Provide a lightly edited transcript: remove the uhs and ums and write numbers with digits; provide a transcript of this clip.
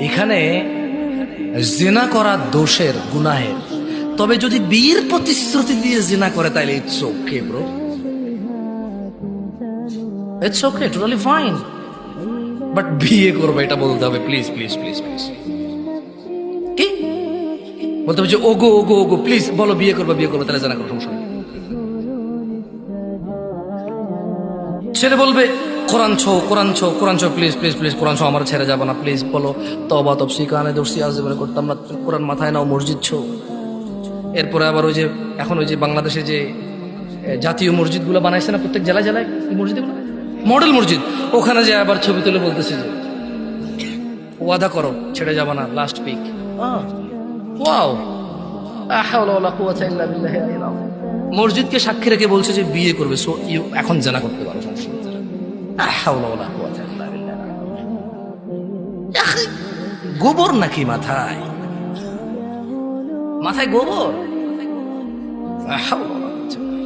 এখানে জিনা করা দোষের, গুনাহের। তবে যদি বিয়ের প্রতিশ্রুতি দিয়ে জিনা করে তাহলে it's okay bro, it's okay, totally fine. But বিয়ে করবে এটা বলতে হবে, প্লিজ প্লিজ প্লিজ প্লিজ। কি বলতে হবে যে ওগো ওগো ওগো প্লিজ বলো বিয়ে করবো, বিয়ে করবো, তাহলে জানা করো, সমস্যা নেই। ছেলে বলবে কোরআন ছো কোরআন ছো কোরআন ছো, প্লিজ প্লিজ প্লিজ কোরআন ছো, আমার ছেড়ে যাবো না, প্লিজ বলো তওবা তফসি কানে দর্শি আজীবনে করতাম না, কোরআন মাথায় নাও, মসজিদ ছো। এরপরে আবার ওই যে এখন ওই যে বাংলাদেশে যে জাতীয় মসজিদগুলো বানাইছে না প্রত্যেক জেলায় জেলায়, কি মসজিদগুলো, মডেল মসজিদ, ওখানে যে আবার ছবি তুলে বলতেছে যে ওয়াদা করো ছেড়ে যাবো না, লাস্ট পিক। ওয়াও, লা হাওলা ওয়ালা কুওয়াতা ইল্লা বিল্লাহি আল-আলিয়্যিল আযীম। মসজিদকে সাক্ষী রেখে বলছে যে বিয়ে করবে, সো ইউ এখন জানা করতে পারো, সমস্যা নেই। লা হাওলা ওয়ালা কুওয়াতা ইল্লা বিল্লাহ। আখি, গোবর নাকি মাথায়, মাথায় গোবর? লা হাওলা ওয়ালা কুওয়াতা ইল্লা বিল্লাহ।